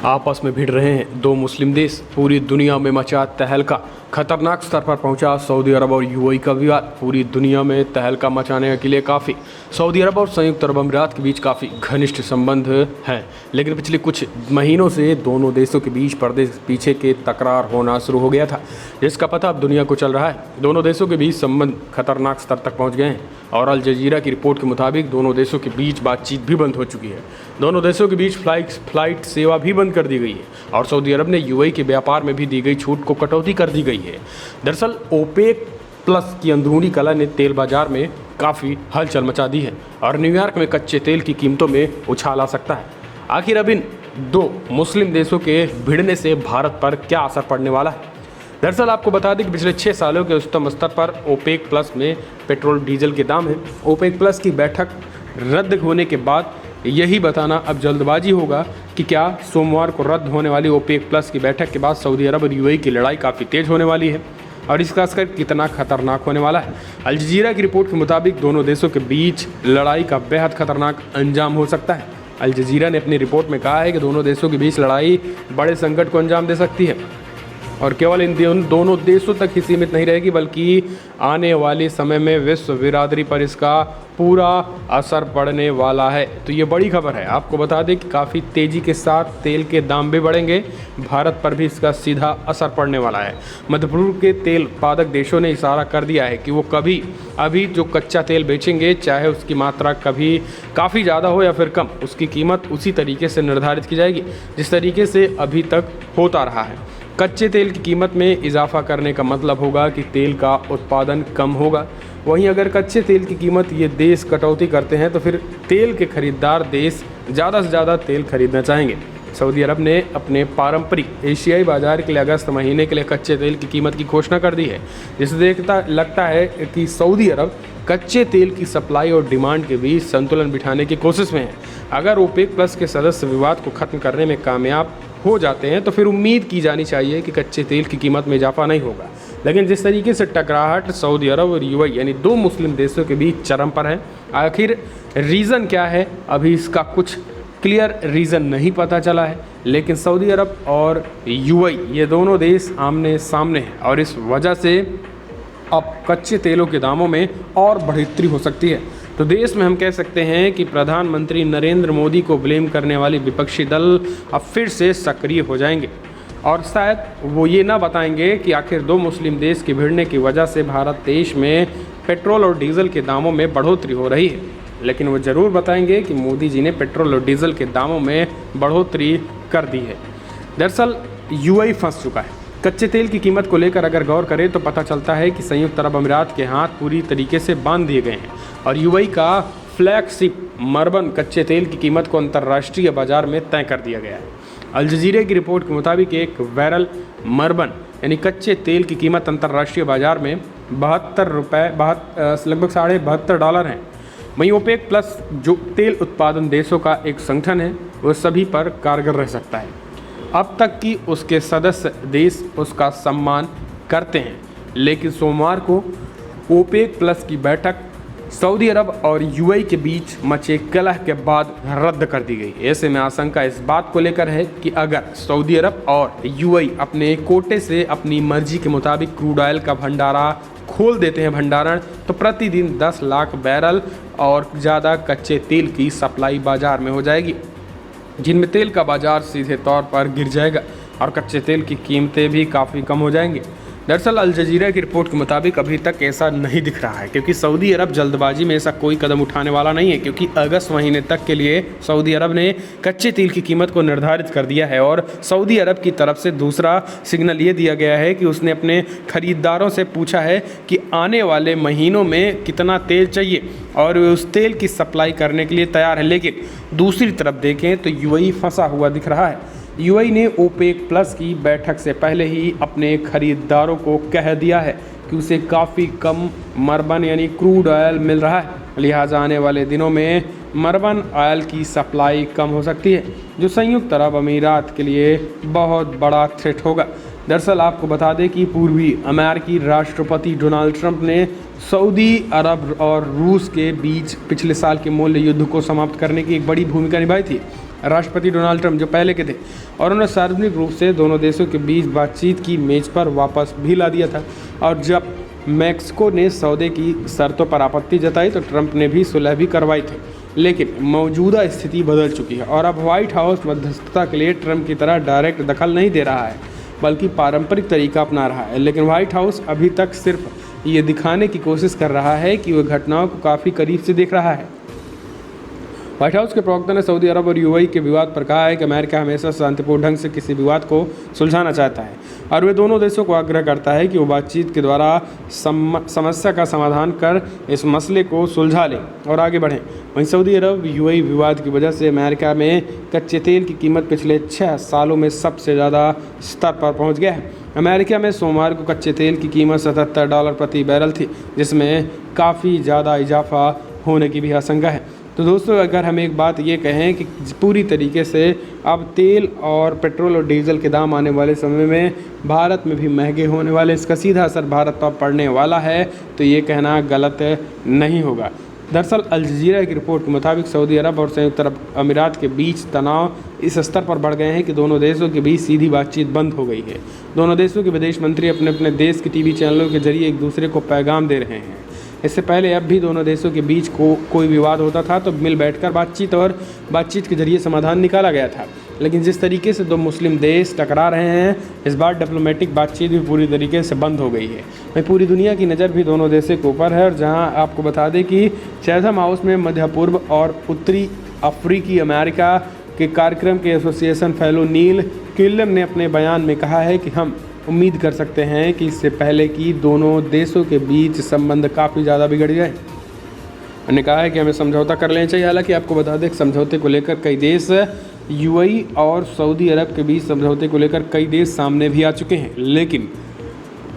आपस में भिड़ रहे हैं दो मुस्लिम देश। पूरी दुनिया में मचा तहलका। खतरनाक स्तर पर पहुंचा सऊदी अरब और यूएई का विवाद। पूरी दुनिया में तहलका मचाने के लिए काफ़ी सऊदी अरब और संयुक्त अरब अमीरात के बीच काफ़ी घनिष्ठ संबंध हैं, लेकिन पिछले कुछ महीनों से दोनों देशों के बीच पर्दे पीछे के तकरार होना शुरू हो गया था, जिसका पता अब दुनिया को चल रहा है। दोनों देशों के बीच संबंध खतरनाक स्तर तक पहुँच गए हैं और अल जजीरा की रिपोर्ट के मुताबिक दोनों देशों के बीच बातचीत भी बंद हो चुकी है। दोनों देशों के बीच फ्लाइट सेवा भी बंद कर दी गई है और सऊदी अरब ने यूएई के व्यापार में भी दी गई छूट को कटौती कर दी गई है। दरअसल ओपेक प्लस की अंदरूनी कला ने तेल बाजार में काफ़ी हलचल मचा दी है और न्यूयॉर्क में कच्चे तेल की कीमतों में उछाल आ सकता है। आखिर अब इन दो मुस्लिम देशों के भिड़ने से भारत पर क्या असर पड़ने वाला है? दरअसल आपको बता दें कि पिछले 6 सालों के उच्चतम स्तर पर ओपेक प्लस में पेट्रोल डीजल के दाम हैं। ओपेक प्लस की बैठक रद्द होने के बाद यही बताना अब जल्दबाजी होगा कि क्या सोमवार को रद्द होने वाली ओपेक प्लस की बैठक के बाद सऊदी अरब और यूएई की लड़ाई काफ़ी तेज होने वाली है और इसका असर कितना खतरनाक होने वाला है। अल जजीरा की रिपोर्ट के मुताबिक दोनों देशों के बीच लड़ाई का बेहद खतरनाक अंजाम हो सकता है। अल जजीरा ने अपनी रिपोर्ट में कहा है कि दोनों देशों के बीच लड़ाई बड़े संकट को अंजाम दे सकती है और केवल इन दोनों देशों तक ही सीमित नहीं रहेगी, बल्कि आने वाले समय में विश्व बिरादरी पर इसका पूरा असर पड़ने वाला है। तो ये बड़ी खबर है। आपको बता दें कि काफ़ी तेज़ी के साथ तेल के दाम भी बढ़ेंगे, भारत पर भी इसका सीधा असर पड़ने वाला है। मध्य पूर्व के तेल उत्पादक देशों ने इशारा कर दिया है कि वो कभी अभी जो कच्चा तेल बेचेंगे, चाहे उसकी मात्रा कभी काफ़ी ज़्यादा हो या फिर कम, उसकी कीमत उसी तरीके से निर्धारित की जाएगी जिस तरीके से अभी तक होता रहा है। कच्चे तेल की कीमत में इजाफा करने का मतलब होगा कि तेल का उत्पादन कम होगा। वहीं अगर कच्चे तेल की कीमत ये देश कटौती करते हैं तो फिर तेल के खरीदार देश ज़्यादा से ज़्यादा तेल खरीदना चाहेंगे। सऊदी अरब ने अपने पारंपरिक एशियाई बाजार के लिए अगस्त महीने के लिए कच्चे तेल की कीमत की घोषणा कर दी है, जिससे लगता है कि सऊदी अरब कच्चे तेल की सप्लाई और डिमांड के बीच संतुलन बिठाने की कोशिश में है। अगर ओपेक प्लस के सदस्य विवाद को ख़त्म करने में कामयाब हो जाते हैं तो फिर उम्मीद की जानी चाहिए कि कच्चे तेल की कीमत में इजाफा नहीं होगा। लेकिन जिस तरीके से टकराहट सऊदी अरब और यूएई यानी दो मुस्लिम देशों के बीच चरम पर है, आखिर रीज़न क्या है, अभी इसका कुछ क्लियर रीज़न नहीं पता चला है। लेकिन सऊदी अरब और यूएई ये दोनों देश आमने सामने हैं और इस वजह से अब कच्चे तेलों के दामों में और बढ़ोतरी हो सकती है। तो देश में हम कह सकते हैं कि प्रधानमंत्री नरेंद्र मोदी को ब्लेम करने वाली विपक्षी दल अब फिर से सक्रिय हो जाएंगे और शायद वो ये ना बताएंगे कि आखिर दो मुस्लिम देश के भिड़ने की वजह से भारत देश में पेट्रोल और डीजल के दामों में बढ़ोतरी हो रही है, लेकिन वो ज़रूर बताएंगे कि मोदी जी ने पेट्रोल और डीजल के दामों में बढ़ोतरी कर दी है। दरअसल यूएई फंस चुका है। कच्चे तेल की कीमत को लेकर अगर गौर करें तो पता चलता है कि संयुक्त अरब अमीरात के हाथ पूरी तरीके से बांध दिए गए हैं और यूएई का फ्लैगशिप मरबन कच्चे तेल की कीमत को अंतर्राष्ट्रीय बाजार में तय कर दिया गया है। अल जजीरा की रिपोर्ट के मुताबिक एक बैरल मरबन यानी कच्चे तेल की कीमत अंतर्राष्ट्रीय बाजार में लगभग $72 है। वहीं ओपेक प्लस जो तेल उत्पादन देशों का एक संगठन है वो सभी पर कारगर रह सकता है। अब तक कि उसके सदस्य देश उसका सम्मान करते हैं, लेकिन सोमवार को ओपेक प्लस की बैठक सऊदी अरब और यूएई के बीच मचे कलह के बाद रद्द कर दी गई। ऐसे में आशंका इस बात को लेकर है कि अगर सऊदी अरब और यूएई अपने कोटे से अपनी मर्जी के मुताबिक क्रूड ऑयल का भंडारा खोल देते हैं तो प्रतिदिन 10 लाख बैरल और ज़्यादा कच्चे तेल की सप्लाई बाजार में हो जाएगी, जिनमें तेल का बाजार सीधे तौर पर गिर जाएगा और कच्चे तेल की कीमतें भी काफ़ी कम हो जाएंगी। दरअसल अल जजीरा की रिपोर्ट के मुताबिक अभी तक ऐसा नहीं दिख रहा है, क्योंकि सऊदी अरब जल्दबाजी में ऐसा कोई कदम उठाने वाला नहीं है, क्योंकि अगस्त महीने तक के लिए सऊदी अरब ने कच्चे तेल की कीमत को निर्धारित कर दिया है और सऊदी अरब की तरफ से दूसरा सिग्नल ये दिया गया है कि उसने अपने खरीदारों से पूछा है कि आने वाले महीनों में कितना तेल चाहिए और वे उस तेल की सप्लाई करने के लिए तैयार है। लेकिन दूसरी तरफ देखें तो यूएई फंसा हुआ दिख रहा है। यूएई ने ओपेक प्लस की बैठक से पहले ही अपने खरीदारों को कह दिया है कि उसे काफ़ी कम मरबन यानी क्रूड ऑयल मिल रहा है, लिहाजा आने वाले दिनों में मरबन ऑयल की सप्लाई कम हो सकती है, जो संयुक्त अरब अमीरात के लिए बहुत बड़ा थ्रेट होगा। दरअसल आपको बता दें कि पूर्वी अमेरिकी राष्ट्रपति डोनाल्ड ट्रंप ने सऊदी अरब और रूस के बीच पिछले साल के मौल्य युद्ध को समाप्त करने की एक बड़ी भूमिका निभाई थी राष्ट्रपति डोनाल्ड ट्रंप जो पहले के थे, और उन्होंने सार्वजनिक रूप से दोनों देशों के बीच बातचीत की मेज पर वापस भी ला दिया था। और जब मैक्सिको ने सौदे की शर्तों पर आपत्ति जताई तो ट्रंप ने भी सुलह भी करवाई थी। लेकिन मौजूदा स्थिति बदल चुकी है और अब व्हाइट हाउस मध्यस्थता के लिए ट्रंप की तरह डायरेक्ट दखल नहीं दे रहा है, बल्कि पारंपरिक तरीका अपना रहा है। लेकिन व्हाइट हाउस अभी तक सिर्फ ये दिखाने की कोशिश कर रहा है कि वह घटनाओं को काफ़ी करीब से देख रहा है। व्हाइट हाउस के प्रवक्ता ने सऊदी अरब और यूएई के विवाद पर कहा है कि अमेरिका हमेशा शांतिपूर्ण ढंग से किसी विवाद को सुलझाना चाहता है और वे दोनों देशों को आग्रह करता है कि वो बातचीत के द्वारा समस्या का समाधान कर इस मसले को सुलझा लें और आगे बढ़ें। वहीं सऊदी अरब यूएई विवाद की वजह से अमेरिका में कच्चे तेल की कीमत पिछले 6 सालों में सबसे ज़्यादा स्तर पर पहुँच गया है। अमेरिका में सोमवार को कच्चे तेल की कीमत $77 प्रति बैरल थी, जिसमें काफ़ी ज़्यादा इजाफा होने की भी आशंका है। तो दोस्तों, अगर हम एक बात ये कहें कि पूरी तरीके से अब तेल और पेट्रोल और डीजल के दाम आने वाले समय में भारत में भी महंगे होने वाले, इसका सीधा असर भारत पर पड़ने वाला है, तो ये कहना गलत नहीं होगा। दरअसल अल जज़ीरा की रिपोर्ट के मुताबिक सऊदी अरब और संयुक्त अरब अमीरात के बीच तनाव इस स्तर पर बढ़ गए हैं कि दोनों देशों के बीच सीधी बातचीत बंद हो गई है। दोनों देशों के विदेश मंत्री अपने अपने देश के टीवी चैनलों के जरिए एक दूसरे को पैगाम दे रहे हैं। इससे पहले अब भी दोनों देशों के बीच कोई विवाद होता था तो मिल बैठकर बातचीत के जरिए समाधान निकाला गया था। लेकिन जिस तरीके से दो मुस्लिम देश टकरा रहे हैं, इस बार डिप्लोमेटिक बातचीत भी पूरी तरीके से बंद हो गई है। वहीं पूरी दुनिया की नज़र भी दोनों देशों के ऊपर है और जहां आपको बता दें कि चैथम हाउस में मध्य पूर्व और उत्तरी अफ्रीकी अमेरिका के कार्यक्रम के एसोसिएशन फेलो नील किल्लम ने अपने बयान में कहा है कि हम उम्मीद कर सकते हैं कि इससे पहले कि दोनों देशों के बीच संबंध काफ़ी ज़्यादा बिगड़ जाए। उन्होंने कहा है कि हमें समझौता कर लेना चाहिए। हालांकि आपको बता दें समझौते को लेकर कई देश यूएई और सऊदी अरब के बीच समझौते को लेकर कई देश सामने भी आ चुके हैं, लेकिन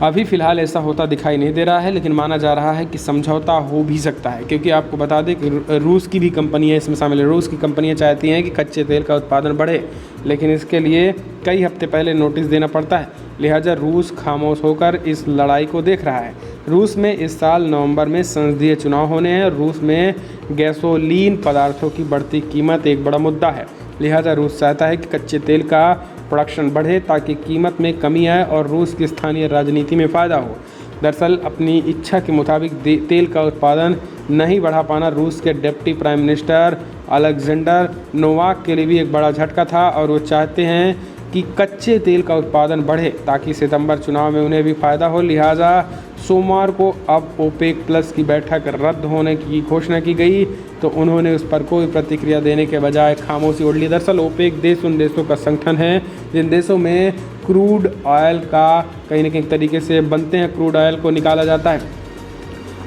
अभी फ़िलहाल ऐसा होता दिखाई नहीं दे रहा है। लेकिन माना जा रहा है कि समझौता हो भी सकता है, क्योंकि आपको बता दें कि रूस की भी कंपनियां इसमें शामिल है। रूस की कंपनियां चाहती हैं कि कच्चे तेल का उत्पादन बढ़े, लेकिन इसके लिए कई हफ्ते पहले नोटिस देना पड़ता है। लिहाजा रूस खामोश होकर इस लड़ाई को देख रहा है। रूस में इस साल नवंबर में संसदीय चुनाव होने हैं। रूस में गैसोलीन पदार्थों की बढ़ती कीमत एक बड़ा मुद्दा है। लिहाजा रूस चाहता है कि कच्चे तेल का प्रोडक्शन बढ़े ताकि कीमत में कमी आए और रूस की स्थानीय राजनीति में फ़ायदा हो। दरअसल अपनी इच्छा के मुताबिक तेल का उत्पादन नहीं बढ़ा पाना रूस के deputy prime minister Alexander Novak के लिए भी एक बड़ा झटका था और वो चाहते हैं कि कच्चे तेल का उत्पादन बढ़े ताकि सितंबर चुनाव में उन्हें भी फ़ायदा हो। लिहाजा सोमवार को अब ओपेक प्लस की बैठक रद्द होने की घोषणा की गई, तो उन्होंने उस पर कोई प्रतिक्रिया देने के बजाय खामोशी ओढ़ ली। दरअसल ओपेक देश उन देशों का संगठन है जिन देशों में क्रूड ऑयल का कहीं न कहीं तरीके से बनते हैं, क्रूड ऑयल को निकाला जाता है,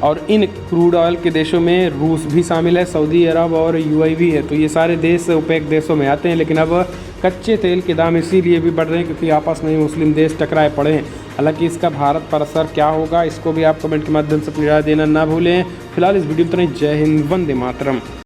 और इन क्रूड ऑयल के देशों में रूस भी शामिल है, सऊदी अरब और यूएई भी है। तो ये सारे देश ओपेक देशों में आते हैं। लेकिन अब कच्चे तेल के दाम इसीलिए भी बढ़ रहे हैं क्योंकि आपस में मुस्लिम देश टकराए पड़े हैं। हालांकि इसका भारत पर असर क्या होगा, इसको भी आप कमेंट के माध्यम से अपनी राय देना ना भूलें। फिलहाल इस वीडियो में इतना ही। जय हिंद, वंदे मातरम।